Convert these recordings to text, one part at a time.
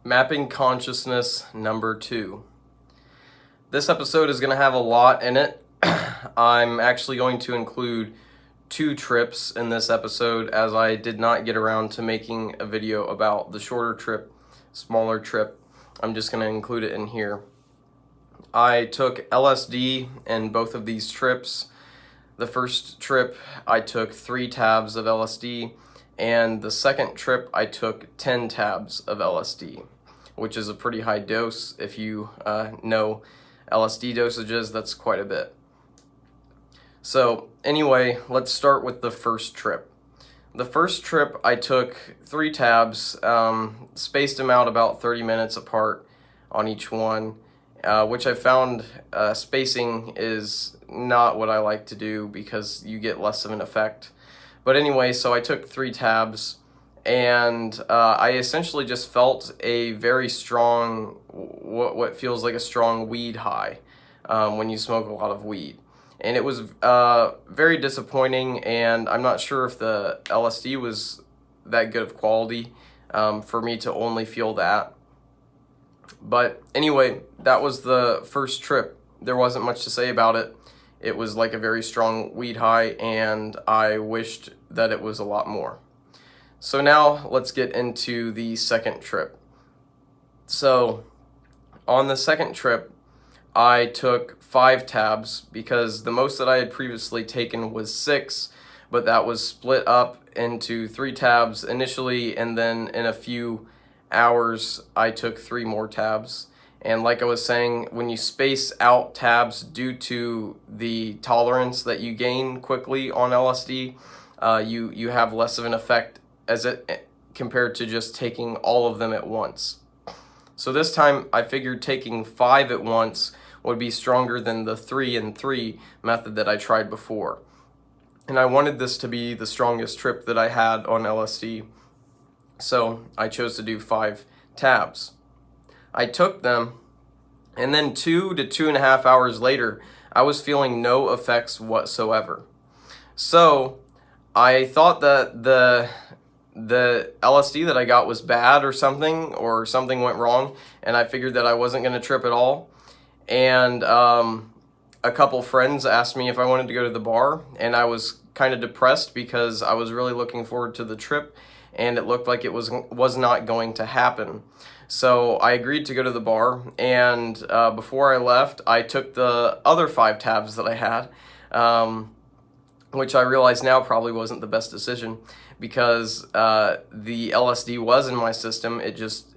Mapping Consciousness number 2. This episode is going to have a lot in it. I'm actually going to include 2 trips in this episode, as I did not get around to making a video about the shorter trip, smaller trip. I'm just going to include it in here. I took LSD in both of these trips. The first trip I took 3 tabs of LSD, and the second trip I took 10 tabs of LSD, which is a pretty high dose. If you know LSD dosages, that's quite a bit. So anyway, let's start with the first trip. The first trip I took 3 tabs, spaced them out about 30 minutes apart on each one, which I found spacing is not what I like to do because you get less of an effect. But anyway, so I took 3 tabs, and I essentially just felt a very strong, what feels like a strong weed high when you smoke a lot of weed. And it was very disappointing, and I'm not sure if the LSD was that good of quality for me to only feel that. But anyway, that was the first trip. There wasn't much to say about it. It was like a very strong weed high, and I wished that it was a lot more. So now let's get into the second trip. So on the second trip, I took 5 tabs because the most that I had previously taken was 6, but that was split up into 3 tabs initially, and then in a few hours I took 3 more tabs. And like I was saying, when you space out tabs due to the tolerance that you gain quickly on LSD, you have less of an effect as it compared to just taking all of them at once. So this time I figured taking 5 at once would be stronger than the 3 and 3 method that I tried before. And I wanted this to be the strongest trip that I had on LSD, so I chose to do 5 tabs. I took them, and then 2 to 2.5 hours later, I was feeling no effects whatsoever. So I thought that the LSD that I got was bad or something went wrong, and I figured that I wasn't going to trip at all. And a couple friends asked me if I wanted to go to the bar, and I was kind of depressed because I was really looking forward to the trip, and it looked like it was not going to happen. So I agreed to go to the bar, and before I left, I took the other 5 tabs that I had, which I realize now probably wasn't the best decision because the LSD was in my system.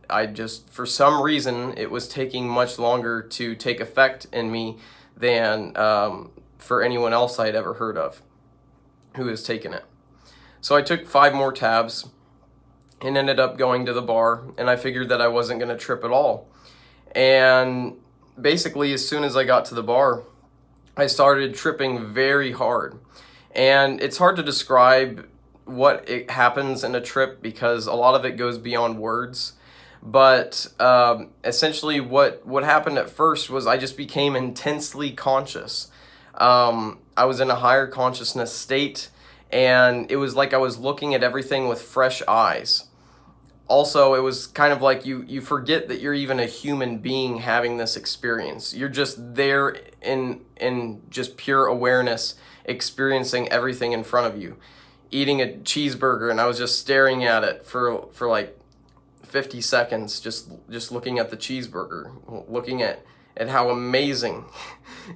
I just, for some reason, it was taking much longer to take effect in me than for anyone else I'd ever heard of who has taken it. So I took 5 more tabs and ended up going to the bar, and I figured that I wasn't going to trip at all. And basically, as soon as I got to the bar, I started tripping very hard. And it's hard to describe what it happens in a trip because a lot of it goes beyond words. But essentially what happened at first was I just became intensely conscious. I was in a higher consciousness state, and it was like I was looking at everything with fresh eyes. Also, it was kind of like you forget that you're even a human being having this experience. You're just there in just pure awareness, experiencing everything in front of you. Eating a cheeseburger, and I was just staring at it for like 50 seconds, just looking at the cheeseburger, looking at how amazing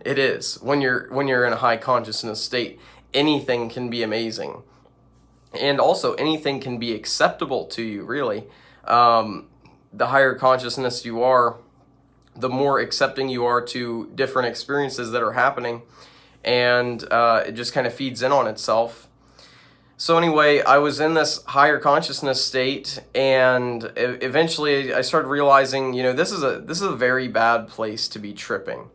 it is when you're in a high consciousness state. Anything can be amazing. And also, anything can be acceptable to you, really. The higher consciousness you are, the more accepting you are to different experiences that are happening, and it just kind of feeds in on itself. So anyway, I was in this higher consciousness state, and eventually I started realizing, this is a very bad place to be tripping,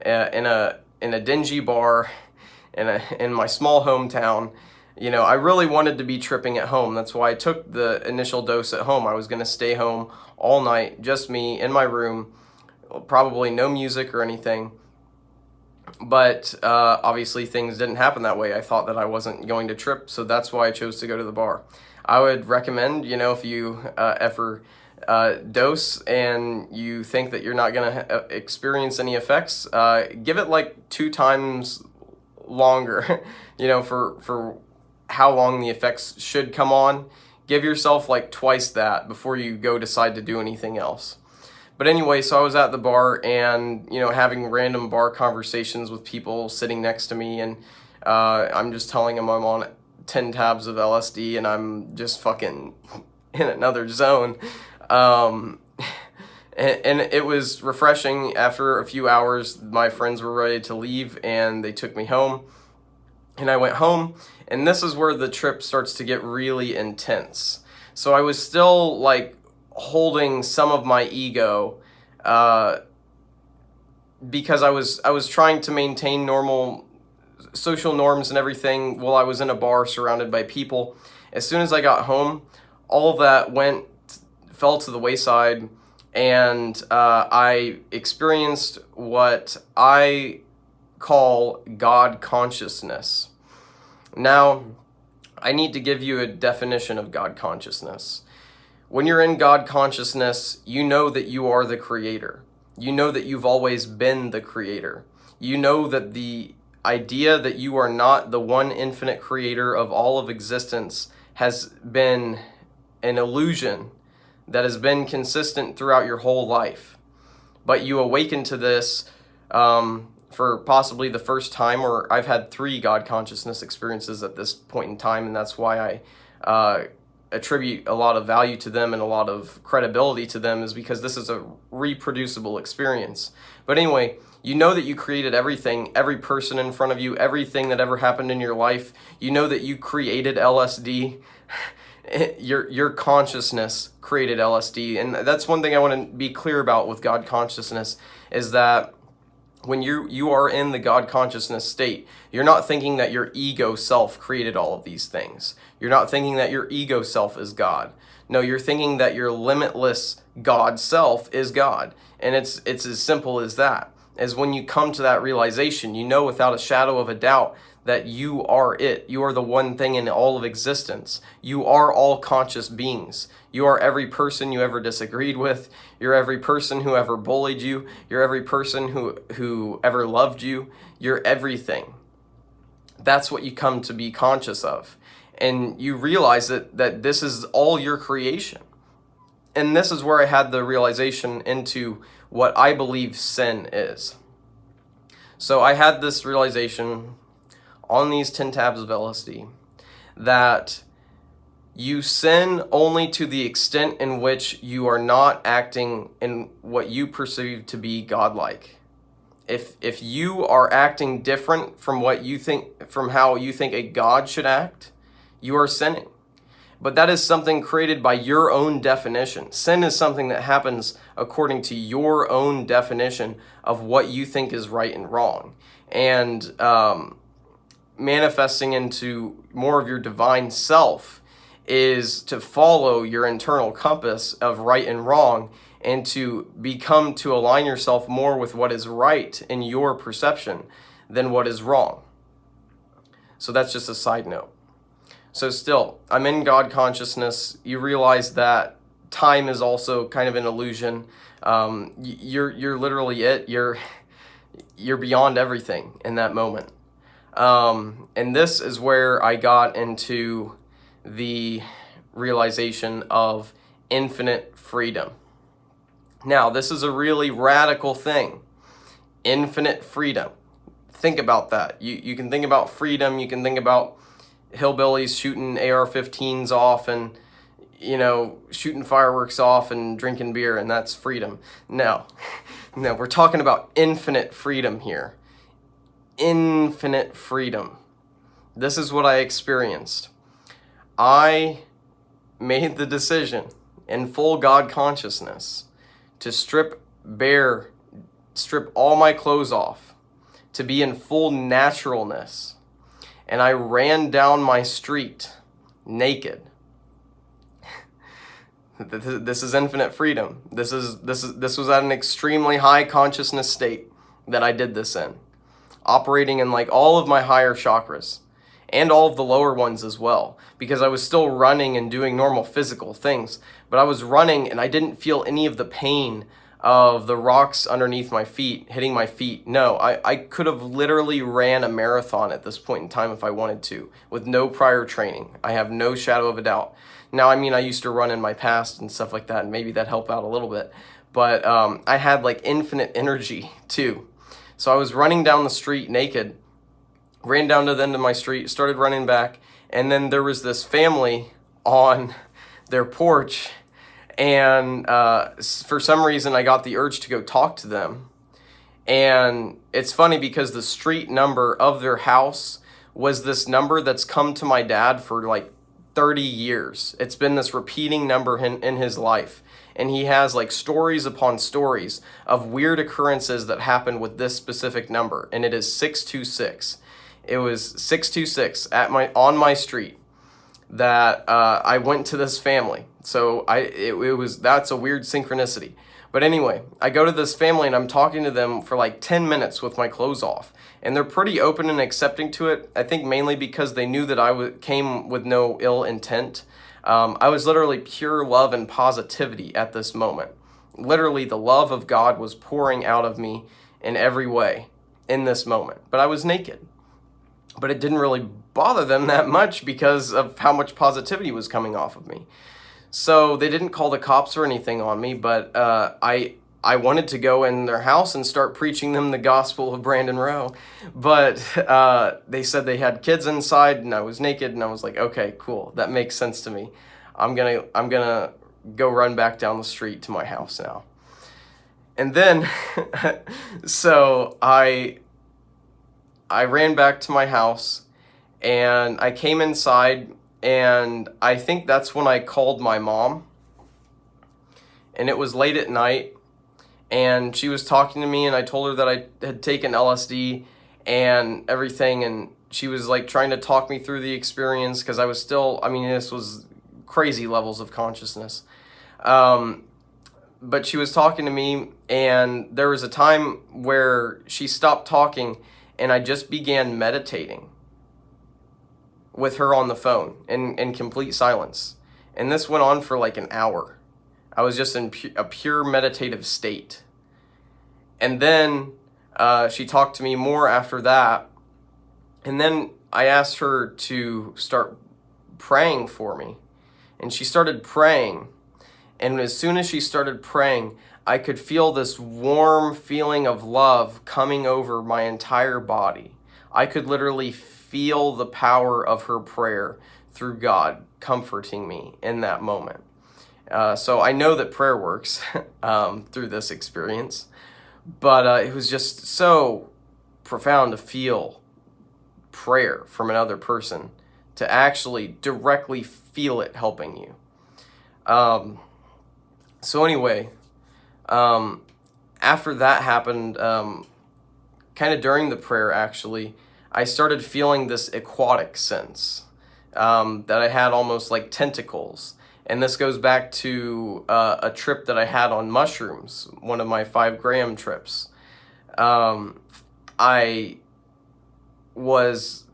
in a dingy bar, in my small hometown. I really wanted to be tripping at home. That's why I took the initial dose at home. I was going to stay home all night, just me in my room, probably no music or anything. But obviously things didn't happen that way. I thought that I wasn't going to trip, so that's why I chose to go to the bar. I would recommend, if you ever dose and you think that you're not going to experience any effects, give it like 2 times longer, for how long the effects should come on. Give yourself like twice that before you go decide to do anything else. But anyway, so I was at the bar and, having random bar conversations with people sitting next to me, and I'm just telling them I'm on 10 tabs of LSD and I'm just fucking in another zone. And it was refreshing. After a few hours, my friends were ready to leave and they took me home. And I went home, and this is where the trip starts to get really intense. So I was still like holding some of my ego, because I was trying to maintain normal social norms and everything while I was in a bar surrounded by people. As soon as I got home, all of that fell to the wayside, and I experienced what I call God consciousness. Now, I need to give you a definition of God consciousness. When you're in God consciousness, you know that you are the creator. You know that you've always been the creator. You know that the idea that you are not the one infinite creator of all of existence has been an illusion that has been consistent throughout your whole life. But you awaken to this for possibly the first time, or I've had 3 God consciousness experiences at this point in time, and that's why I attribute a lot of value to them and a lot of credibility to them, is because this is a reproducible experience. But anyway, you know that you created everything, every person in front of you, everything that ever happened in your life. You know that you created LSD. Your consciousness created LSD. And that's one thing I want to be clear about with God consciousness, is that when you are in the God consciousness state, you're not thinking that your ego self created all of these things. You're not thinking that your ego self is God. No, you're thinking that your limitless God self is God. And it's as simple as that. As when you come to that realization, you know without a shadow of a doubt that you are it. You are the one thing in all of existence. You are all conscious beings. You are every person you ever disagreed with. You're every person who ever bullied you. You're every person who ever loved you. You're everything. That's what you come to be conscious of. And you realize that this is all your creation. And this is where I had the realization into what I believe sin is. So I had this realization on these 10 tabs of LSD that you sin only to the extent in which you are not acting in what you perceive to be godlike. If you are acting different from how you think a God should act, you are sinning. But that is something created by your own definition. Sin is something that happens according to your own definition of what you think is right and wrong. And manifesting into more of your divine self is to follow your internal compass of right and wrong, and to align yourself more with what is right in your perception than what is wrong. So that's just a side note. So still, I'm in God consciousness. You realize that time is also kind of an illusion. You're literally it. You're beyond everything in that moment. And this is where I got into the realization of infinite freedom. Now, this is a really radical thing. Infinite freedom. Think about that. You can think about freedom. You can think about hillbillies shooting AR-15s off and, shooting fireworks off and drinking beer, and that's freedom. No, we're talking about infinite freedom here. Infinite freedom. This is what I experienced. I made the decision in full God consciousness to strip all my clothes off, to be in full naturalness. And I ran down my street naked. This is infinite freedom. This was at an extremely high consciousness state that I did this in, operating in like all of my higher chakras. and all of the lower ones as well, because I was still running and doing normal physical things, but I was running and I didn't feel any of the pain of the rocks underneath my feet hitting my feet. No, I could have literally ran a marathon at this point in time if I wanted to, with no prior training. I have no shadow of a doubt. Now, I mean, I used to run in my past and stuff like that, and maybe that helped out a little bit, but I had like infinite energy too. So I was running down the street naked, ran down to the end of my street, started running back, and then there was this family on their porch, and for some reason I got the urge to go talk to them. And it's funny because the street number of their house was this number that's come to my dad for like 30 years. It's been this repeating number in his life. And he has like stories upon stories of weird occurrences that happened with this specific number. And it is 626. It was 626 on my street that I went to this family. So that's a weird synchronicity. But anyway, I go to this family and I'm talking to them for like 10 minutes with my clothes off. And they're pretty open and accepting to it. I think mainly because they knew that I came with no ill intent. I was literally pure love and positivity at this moment. Literally, the love of God was pouring out of me in every way in this moment. But I was naked. But it didn't really bother them that much because of how much positivity was coming off of me. So they didn't call the cops or anything on me, but I wanted to go in their house and start preaching them the gospel of Brandon Rowe. But they said they had kids inside and I was naked, and I was like, okay, cool. That makes sense to me. I'm gonna go run back down the street to my house now. And then so I ran back to my house and I came inside, and I think that's when I called my mom. And it was late at night, and she was talking to me, and I told her that I had taken LSD and everything, and she was like trying to talk me through the experience because I was still, I mean, this was crazy levels of consciousness. But she was talking to me, and there was a time where she stopped talking and I just began meditating with her on the phone in complete silence. And this went on for like an hour. I was just in a pure meditative state. And then she talked to me more after that. And then I asked her to start praying for me. And she started praying. And as soon as she started praying, I could feel this warm feeling of love coming over my entire body. I could literally feel the power of her prayer through God comforting me in that moment. So I know that prayer works through this experience, but it was just so profound to feel prayer from another person, to actually directly feel it helping you. So anyway, after that happened, kind of during the prayer actually, I started feeling this aquatic sense that I had almost like tentacles. And this goes back to a trip that I had on mushrooms, one of my 5-gram trips. I was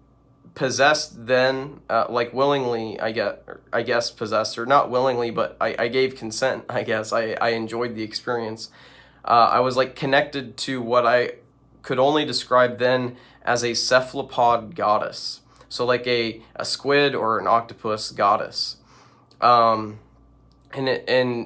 possessed then, like willingly, I guess possessed, or not willingly, but I gave consent, I guess. I enjoyed the experience. I was like connected to what I could only describe then as a cephalopod goddess. So like a squid or an octopus goddess. And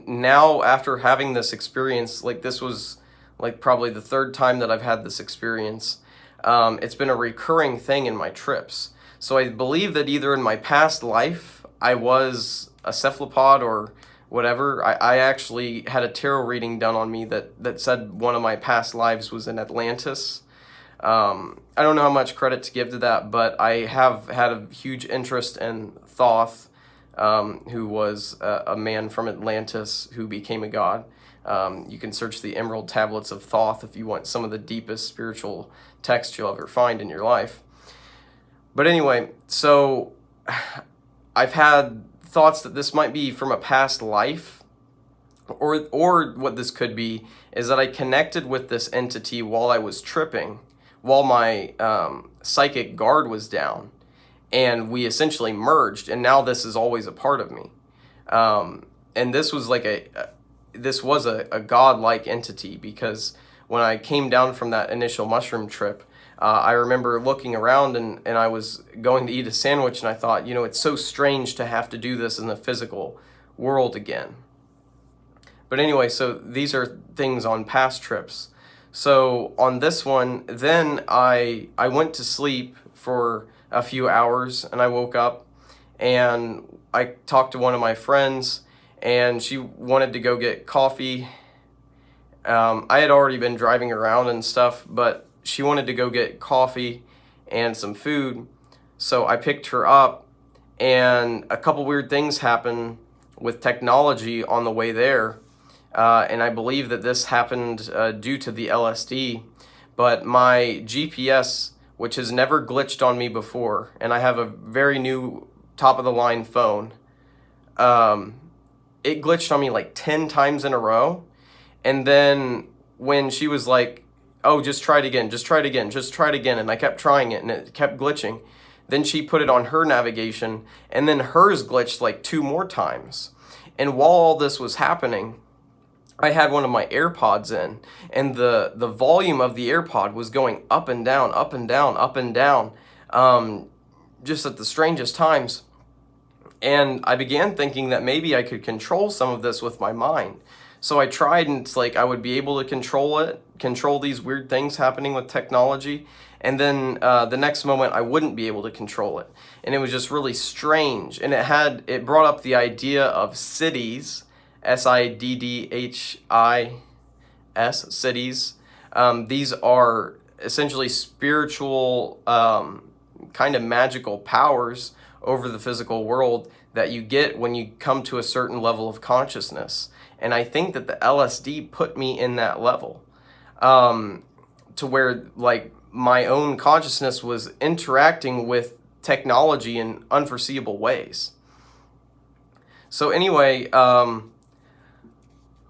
now after having this experience, like this was like probably the 3rd time that I've had this experience, it's been a recurring thing in my trips. So I believe that either in my past life I was a cephalopod or whatever. I actually had a tarot reading done on me that said one of my past lives was in Atlantis. I don't know how much credit to give to that, but I have had a huge interest in Thoth, who was a man from Atlantis who became a god. You can search the Emerald Tablets of Thoth if you want some of the deepest spiritual text you'll ever find in your life. But anyway, so I've had thoughts that this might be from a past life, or what this could be is that I connected with this entity while I was tripping, while my psychic guard was down. and we essentially merged, and now this is always a part of me. And this was like a godlike entity, because when I came down from that initial mushroom trip, I remember looking around, and I was going to eat a sandwich, and I thought, it's so strange to have to do this in the physical world again. But anyway, so these are things on past trips. So on this one, then I went to sleep for a few hours, and I woke up, and I talked to one of my friends, and she wanted to go get coffee. I had already been driving around and stuff, but she wanted to go get coffee and some food. So I picked her up, and a couple weird things happened with technology on the way there. And I believe that this happened due to the LSD. But my GPS, which has never glitched on me before, and I have a very new top-of-the-line phone, it glitched on me like 10 times in a row. And then when she was like, oh, just try it again, just try it again, just try it again, and I kept trying it, and it kept glitching. Then she put it on her navigation, and then hers glitched like 2 more times. And while all this was happening, I had one of my AirPods in, and the volume of the AirPod was going up and down, up and down, up and down, just at the strangest times. And I began thinking that maybe I could control some of this with my mind. So I tried, and it's like I would be able to control these weird things happening with technology, and then the next moment I wouldn't be able to control it. And it was just really strange. And it brought up the idea of cities, SIDDHIS, cities. These are essentially spiritual, kind of magical powers over the physical world that you get when you come to a certain level of consciousness. And I think that the LSD put me in that level, to where like my own consciousness was interacting with technology in unforeseeable ways. So anyway,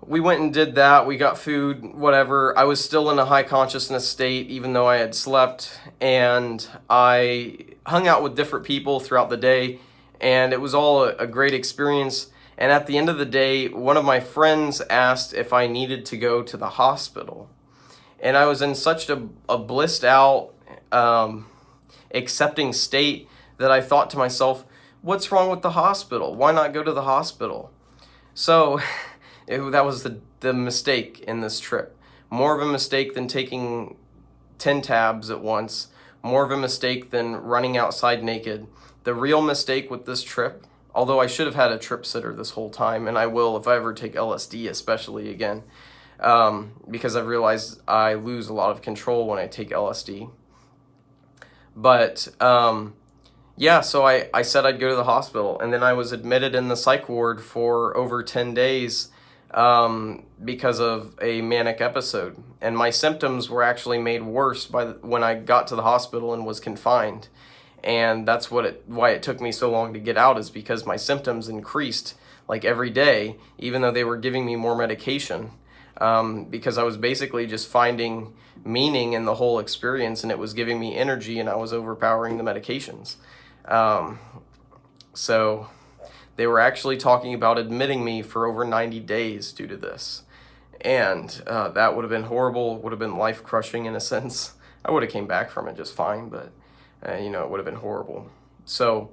we went and did that. We got food, whatever. I was still in a high consciousness state, even though I had slept, and I hung out with different people throughout the day, and it was all a great experience. And at the end of the day, one of my friends asked if I needed to go to the hospital. And I was in such a blissed out, accepting state that I thought to myself, what's wrong with the hospital? Why not go to the hospital? So that was the mistake in this trip. More of a mistake than taking 10 tabs at once. More of a mistake than running outside naked. The real mistake with this trip, although I should have had a trip sitter this whole time, and I will if I ever take LSD especially again, because I've realized I lose a lot of control when I take LSD. But yeah, so I said I'd go to the hospital, and then I was admitted in the psych ward for over 10 days because of a manic episode. And my symptoms were actually made worse when I got to the hospital and was confined. And that's why it took me so long to get out, is because my symptoms increased like every day, even though they were giving me more medication, because I was basically just finding meaning in the whole experience, and it was giving me energy, and I was overpowering the medications. So they were actually talking about admitting me for over 90 days due to this. And that would have been horrible, would have been life-crushing in a sense. I would have came back from it just fine, but it would have been horrible. So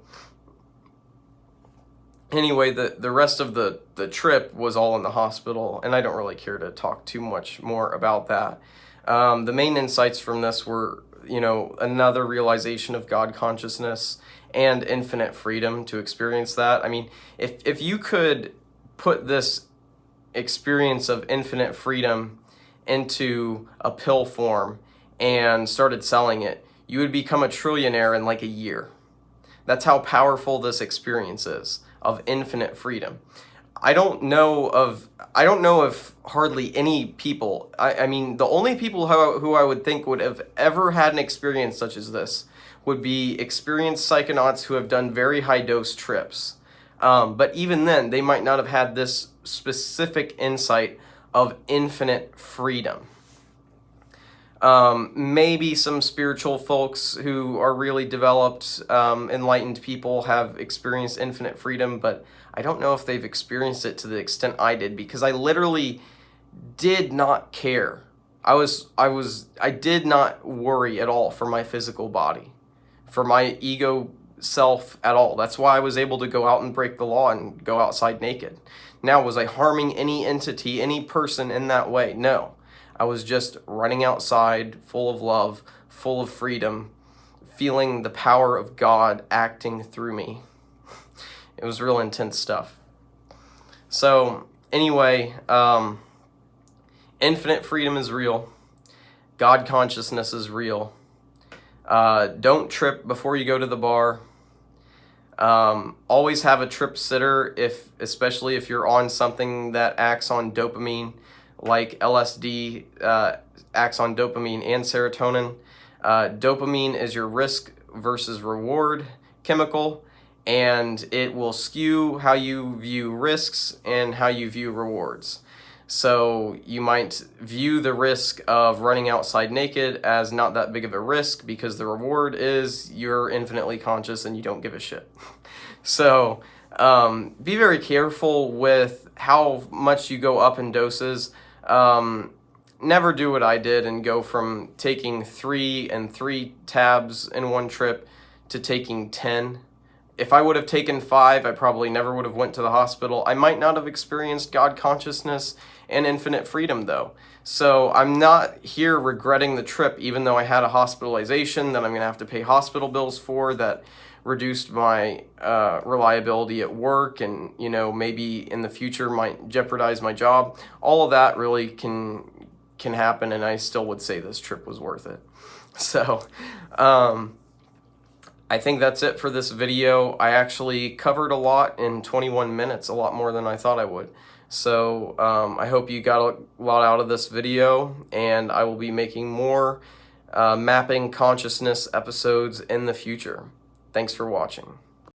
anyway, the rest of the trip was all in the hospital, and I don't really care to talk too much more about that. The main insights from this were, another realization of God consciousness and infinite freedom to experience that. I mean, if you could put this experience of infinite freedom into a pill form and started selling it, you would become a trillionaire in like a year. That's how powerful this experience is of infinite freedom. I don't know of hardly any people. I mean, the only people who I would think would have ever had an experience such as this would be experienced psychonauts who have done very high dose trips. But even then, they might not have had this specific insight of infinite freedom. Maybe some spiritual folks who are really developed, enlightened people have experienced infinite freedom, but I don't know if they've experienced it to the extent I did, because I literally did not care. I did not worry at all for my physical body, for my ego self at all. That's why I was able to go out and break the law and go outside naked. Now, was I harming any entity, any person in that way? No. I was just running outside, full of love, full of freedom, feeling the power of God acting through me. It was real intense stuff. So, anyway, infinite freedom is real. God consciousness is real. Don't trip before you go to the bar. Always have a trip sitter, especially if you're on something that acts on dopamine, like LSD acts on dopamine and serotonin. Dopamine is your risk versus reward chemical, and it will skew how you view risks and how you view rewards. So you might view the risk of running outside naked as not that big of a risk, because the reward is you're infinitely conscious and you don't give a shit. So be very careful with how much you go up in doses. Never do what I did and go from taking 3 tabs in one trip to taking 10. If I would have taken 5, I probably never would have went to the hospital. I might not have experienced God consciousness and infinite freedom, though. So I'm not here regretting the trip, even though I had a hospitalization that I'm going to have to pay hospital bills for, that reduced my reliability at work, and maybe in the future might jeopardize my job. All of that really can happen, and I still would say this trip was worth it. So I think that's it for this video. I actually covered a lot in 21 minutes, a lot more than I thought I would. So I hope you got a lot out of this video, and I will be making more mapping consciousness episodes in the future. Thanks for watching.